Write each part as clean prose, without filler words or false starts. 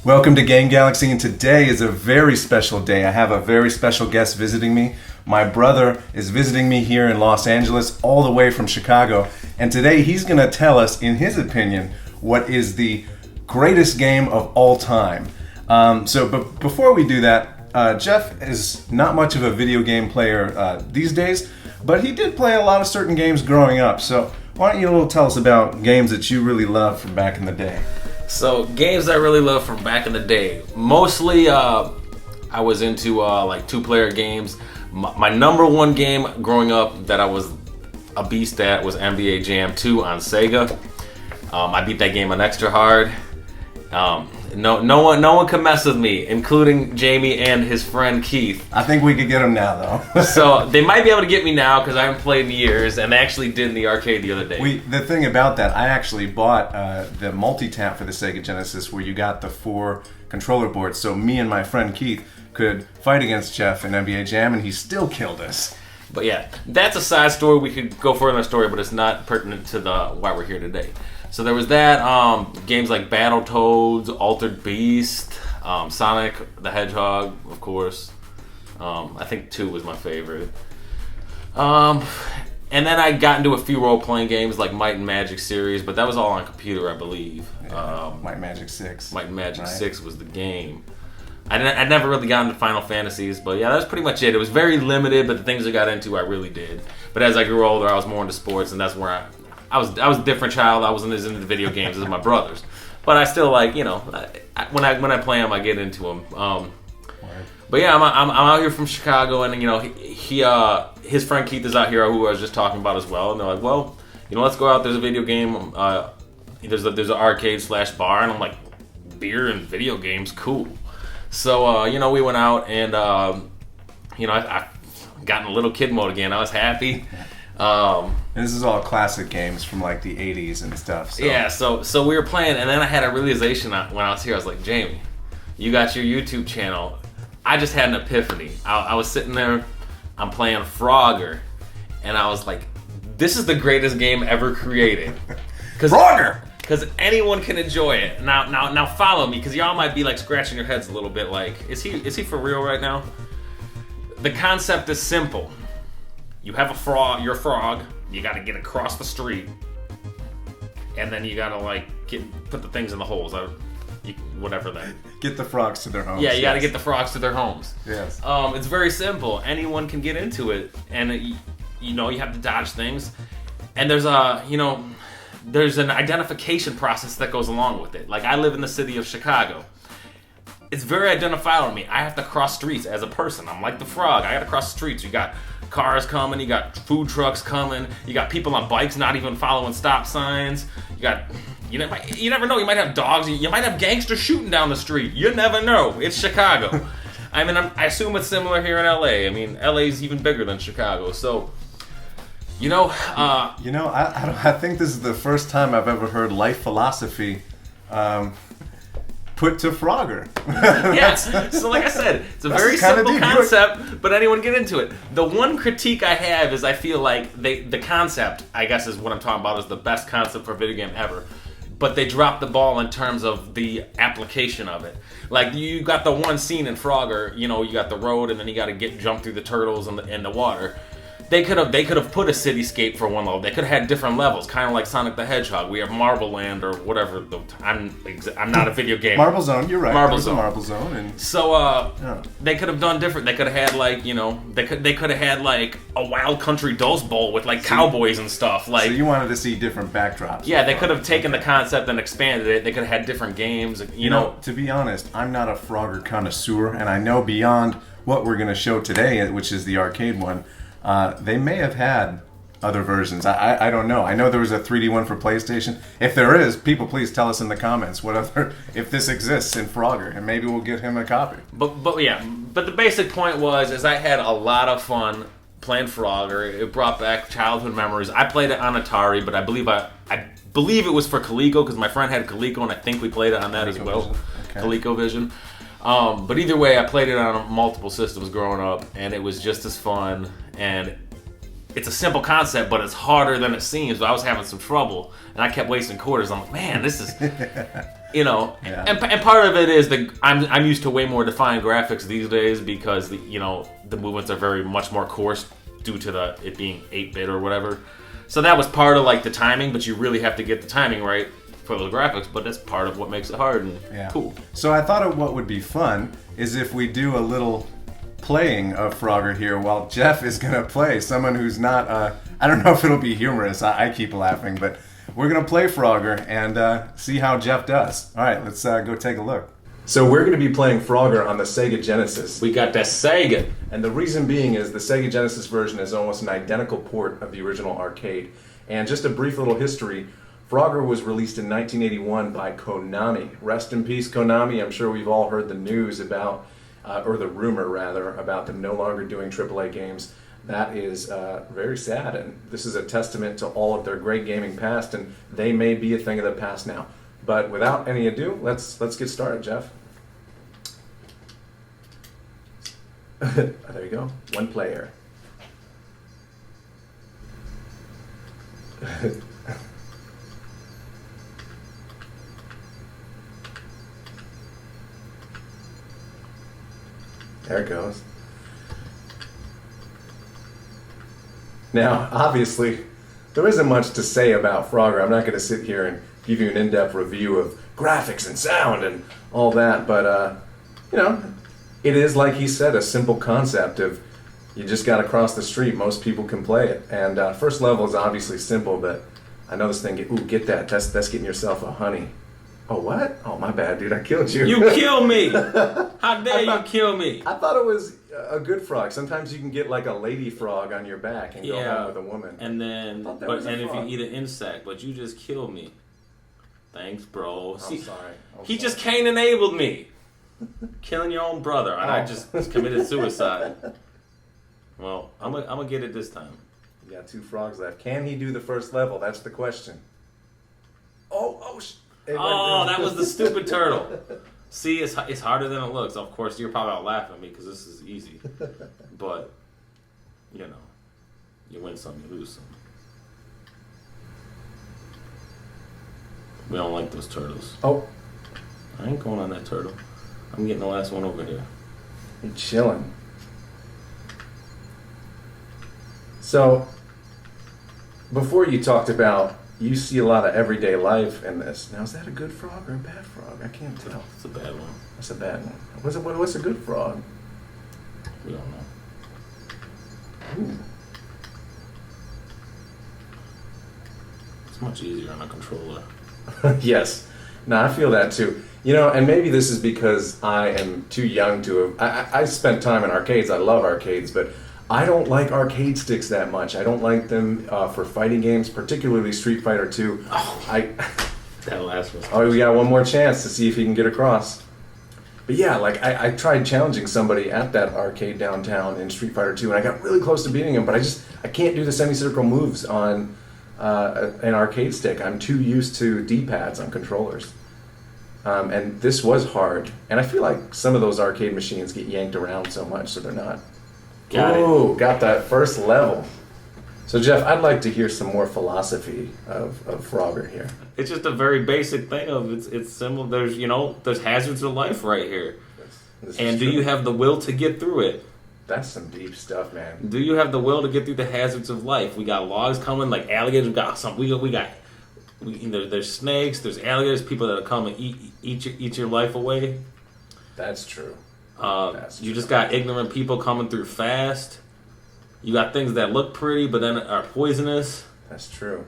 Welcome to Game Galaxy, and today is a very special day. I have a very special guest visiting me. My brother is visiting me here in Los Angeles, all the way from Chicago, and today he's going to tell us, in his opinion, what is the greatest game of all time. But before we do that, Jeff is not much of a video game player these days, but he did play a lot of certain games growing up. So why don't you tell us about games that you really loved from back in the day? So games I really love from back in the day, mostly I was into like two-player games. My number one game growing up that I was a beast at was NBA Jam 2 on Sega. I beat that game on extra hard. No one can mess with me, including Jamie and his friend Keith. I think we could get him now, though. So they might be able to get me now because I haven't played in years, and they actually did in the arcade the other day. The thing about that, I actually bought the multi-tap for the Sega Genesis, where you got the 4 controller boards, so me and my friend Keith could fight against Jeff in NBA Jam, and he still killed us. But yeah, that's a side story. We could go further in the story, but it's not pertinent to why we're here today. So there was that, games like Battletoads, Altered Beast, Sonic the Hedgehog, of course. I think 2 was my favorite. And then I got into a few role-playing games like Might and Magic series, but that was all on computer, I believe. Might and Magic 6. Might and Magic 6 was the game. I never really got into Final Fantasies, but yeah, that's pretty much it. It was very limited, but the things I got into, I really did. But as I grew older, I was more into sports, and that's where I was a different child. I wasn't as into video games as my brothers, but I still like, when I play them, I get into them. But yeah, I'm out here from Chicago, and his friend Keith is out here, who I was just talking about as well. And they're like, well, let's go out. There's a video game. There's an arcade / bar, and I'm like, beer and video games, cool. So we went out, and I got in a little kid mode again. I was happy. And this is all classic games from like the 80s and stuff. So. Yeah, so we were playing, and then I had a realization when I was here. I was like, Jamie, you got your YouTube channel. I just had an epiphany. I was sitting there, I'm playing Frogger, and I was like, this is the greatest game ever created. Frogger! Because anyone can enjoy it. Now follow me, because y'all might be like scratching your heads a little bit like, is he for real right now? The concept is simple. You have a frog, you're a frog, you gotta get across the street, and then you gotta put the things in the holes, whatever that. Get the frogs to their homes. Yeah, you gotta get the frogs to their homes. Yes. It's very simple. Anyone can get into it, and you have to dodge things, and there's an identification process that goes along with it. Like, I live in the city of Chicago. It's very identifiable to me. I have to cross streets as a person. I'm like the frog. I gotta cross streets. You got cars coming, you got food trucks coming, you got people on bikes not even following stop signs, you never know, you might have dogs, you might have gangsters shooting down the street, you never know. It's Chicago. I mean, I assume it's similar here in LA. I mean, LA's even bigger than Chicago, so I think this is the first time I've ever heard life philosophy put to Frogger. Yes. So like I said, it's a very simple concept, but anyone get into it. The one critique I have is I feel like the concept, I guess is what I'm talking about, is the best concept for a video game ever. But they dropped the ball in terms of the application of it. Like, you got the one scene in Frogger, you got the road, and then you got to jump through the turtles and the water. They could have put a cityscape for one level. They could have had different levels, kind of like Sonic the Hedgehog. We have Marble Land or whatever. I'm not a video game. Marble Zone, you're right. Marble Zone. Marble Zone, and so they could have done different. They could have had they could have had like a Wild Country Dust Bowl with cowboys and stuff. So you wanted to see different backdrops. Yeah, they could have taken the concept and expanded it. They could have had different games. You know, to be honest, I'm not a Frogger connoisseur, and I know beyond what we're going to show today, which is the arcade one. They may have had other versions. I don't know. I know there was a 3D one for PlayStation. If there is, people please tell us in the comments if this exists in Frogger, and maybe we'll get him a copy. But the basic point is I had a lot of fun playing Frogger. It brought back childhood memories. I played it on Atari, but I believe it was for Coleco, because my friend had Coleco, and I think we played it on that as well. Okay. ColecoVision. But either way, I played it on multiple systems growing up, and it was just as fun. And it's a simple concept, but it's harder than it seems. So I was having some trouble, and I kept wasting quarters. I'm like, man, this is Yeah. and part of it is that I'm used to way more defined graphics these days because the movements are very much more coarse due to it being 8-bit or whatever. So that was part of like the timing, but you really have to get the timing right for those graphics. But that's part of what makes it hard and cool. So I thought of what would be fun is if we do a little playing of Frogger here while Jeff is gonna play someone who's not. I don't know if it'll be humorous. I keep laughing, but we're gonna play Frogger and see how Jeff does. All right, let's go take a look. So we're going to be playing Frogger on the Sega Genesis. We got that Sega. And the reason being is the Sega Genesis version is almost an identical port of the original arcade. And just a brief little history, Frogger was released in 1981 by Konami. Rest in peace, Konami. I'm sure we've all heard the news about, or the rumor rather, about them no longer doing AAA games. That is very sad, and this is a testament to all of their great gaming past, and they may be a thing of the past now. But without any ado, let's get started, Jeff. There you go. One player. There it goes. Now, obviously, there isn't much to say about Frogger. I'm not going to sit here and give you an in-depth review of graphics and sound and all that, but it is, like he said, a simple concept of you just got to cross the street. Most people can play it, and first level is obviously simple, but I know this thing. Get that. That's getting yourself a honey. Oh, what? Oh, my bad, dude. I killed you. You kill me. How dare you kill me? I thought it was a good frog. Sometimes you can get like a lady frog on your back and go home with a woman. And then, if you eat an insect, but you just kill me. Thanks, bro. I'm sorry. He just Cain enabled me. Killing your own brother, and I just committed suicide. Well, I'm gonna get it this time. You got 2 frogs left. Can he do the first level? That's the question. Oh, that was the stupid turtle. See, it's harder than it looks. Of course, you're probably out laughing at me because this is easy. But, you win some, you lose some. We don't like those turtles. Oh. I ain't going on that turtle. I'm getting the last one over here. You're chilling. So, before you talked about, you see a lot of everyday life in this. Now, is that a good frog or a bad frog? I can't tell. It's a bad one. That's a bad one. What's a good frog? We don't know. Ooh. It's much easier on a controller. Yes. No, I feel that too. And maybe this is because I am too young to have... I spent time in arcades. I love arcades, but I don't like arcade sticks that much. I don't like them for fighting games, particularly Street Fighter 2. That last one. Oh, we got one more chance to see if he can get across. But yeah, like I tried challenging somebody at that arcade downtown in Street Fighter 2, and I got really close to beating him, but I can't do the semicircle moves on an arcade stick. I'm too used to D-pads on controllers. And this was hard. And I feel like some of those arcade machines get yanked around so much, so they're not. Got that first level. So Jeff, I'd like to hear some more philosophy of Frogger here. It's just a very basic thing of it's simple. There's hazards of life right here. And do you have the will to get through it? That's some deep stuff, man. Do you have the will to get through the hazards of life? We got logs coming, like alligators. There's snakes. There's alligators. People that come and eat your life away. That's true. You just got ignorant people coming through fast. You got things that look pretty but then are poisonous. That's true.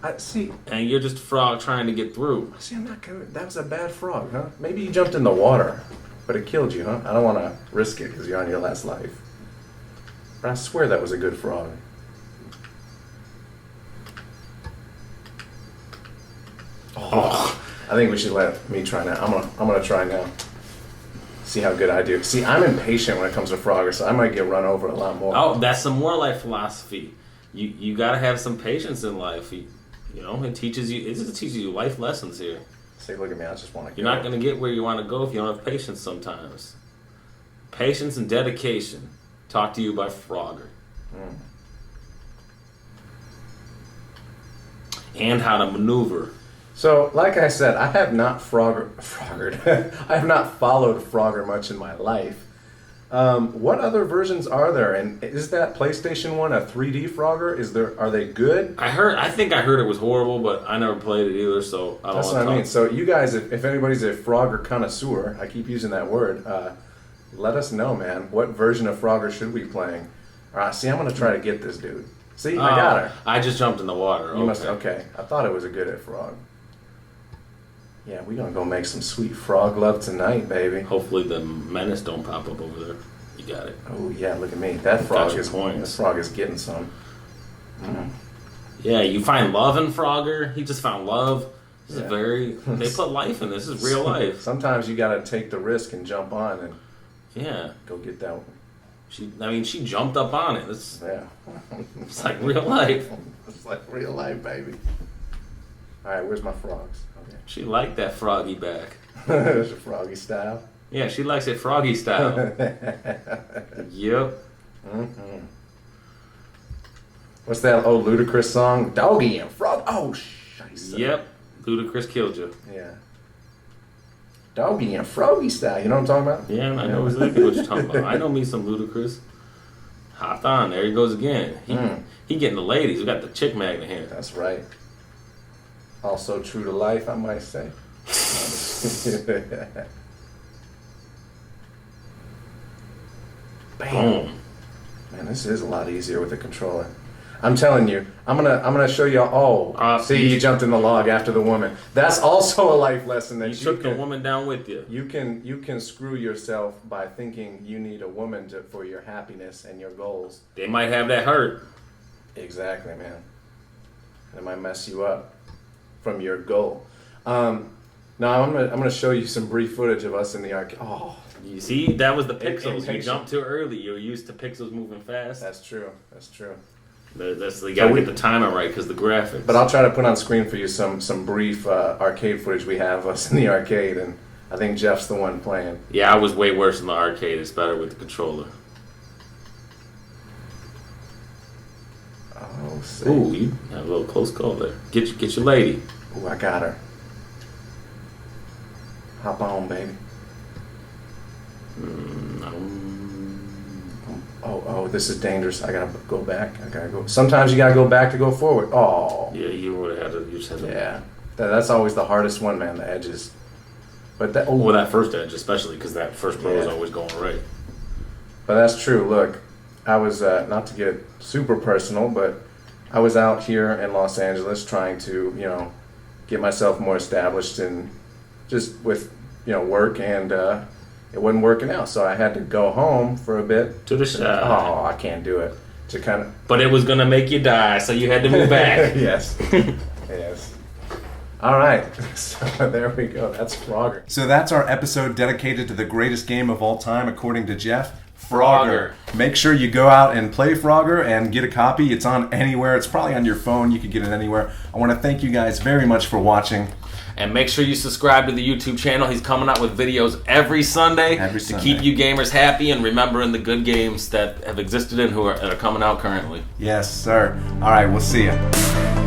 I see. And you're just a frog trying to get through. See, I'm not gonna. That was a bad frog, huh? Maybe you jumped in the water, but it killed you, huh? I don't want to risk it because you're on your last life. But I swear that was a good frog. Oh, I think we should let me try now. I'm gonna try now. See how good I do. See, I'm impatient when it comes to Frogger, so I might get run over a lot more. Oh, that's some more life philosophy. You gotta have some patience in life. It just teaches you life lessons here. See, look at me. I just want to. You're not gonna get where you want to go if you don't have patience. Sometimes, patience and dedication. Taught to you by Frogger. And how to maneuver. So, like I said, I have not froggered. I have not followed Frogger much in my life. What other versions are there? And is that PlayStation one a 3D Frogger? Are they good? I think I heard it was horrible, but I never played it either, so I don't That's want what to I mean. So you guys, if anybody's a Frogger connoisseur, I keep using that word, let us know, man. What version of Frogger should we be playing? All right, see, I'm going to try to get this dude. See, I got her. I just jumped in the water. You must, okay. I thought it was a good at frog. Yeah, we're going to go make some sweet frog love tonight, baby. Hopefully the menace don't pop up over there. You got it. Oh, yeah, look at me. That frog is getting some. Yeah, you find love in Frogger. He just found love. This is they put life in this. This is real life. Sometimes you got to take the risk and jump on and go get that one. She jumped up on it. It's like real life. It's like real life, baby. All right, where's my frogs? Okay. She liked that froggy back. There's a froggy style. Yeah, she likes it froggy style. Yep. Mm-hmm. What's that old Ludacris song? Doggy and frog. Oh, shiesty. Yep. Ludacris killed you. Yeah. Doggy and froggy style. You know what I'm talking about? Yeah, I know exactly what you're talking about. I know me some Ludacris. Hopped on. There he goes again. He getting the ladies. We got the chick magnet here. That's right. Also true to life, I might say. Bam. Boom. Man, this is a lot easier with a controller. I'm telling you, I'm gonna show you all. See, you jumped in the log after the woman. That's also a life lesson that you took the woman down with you. You can screw yourself by thinking you need a woman for your happiness and your goals. They might have that hurt. Exactly, man. It might mess you up from your goal. Now I'm gonna show you some brief footage of us in the arcade. Oh, you see, that was the pixels. You jumped too early. You were used to pixels moving fast. That's true. That's true. You gotta get the timing right because the graphics. But I'll try to put on screen for you some brief arcade footage we have of us in the arcade, and I think Jeff's the one playing. Yeah, I was way worse in the arcade. It's better with the controller. Oh, sick. Ooh, you have a little close call there. Get your lady. Ooh, I got her. Hop on, baby. Oh, this is dangerous. I gotta go back. Sometimes you gotta go back to go forward. Oh. Yeah, you would have had to. You just had to. Yeah, that's always the hardest one, man. The edges. But that. Well, that first edge, especially because that first bro is always going right. But that's true. Look, I was not to get super personal, but I was out here in Los Angeles trying to, get myself more established in just with work and. It wasn't working out, so I had to go home for a bit. To the shop. Oh, I can't do it. To kind of. But it was gonna make you die, so you had to move back. Yes. Yes. All right. So there we go. That's Frogger. So that's our episode dedicated to the greatest game of all time, according to Jeff. Frogger. Make sure you go out and play Frogger and get a copy. It's on anywhere. It's probably on your phone. You can get it anywhere. I want to thank you guys very much for watching. And make sure you subscribe to the YouTube channel. He's coming out with videos every Sunday to keep you gamers happy and remembering the good games that have existed and are coming out currently. Yes, sir. All right, we'll see you.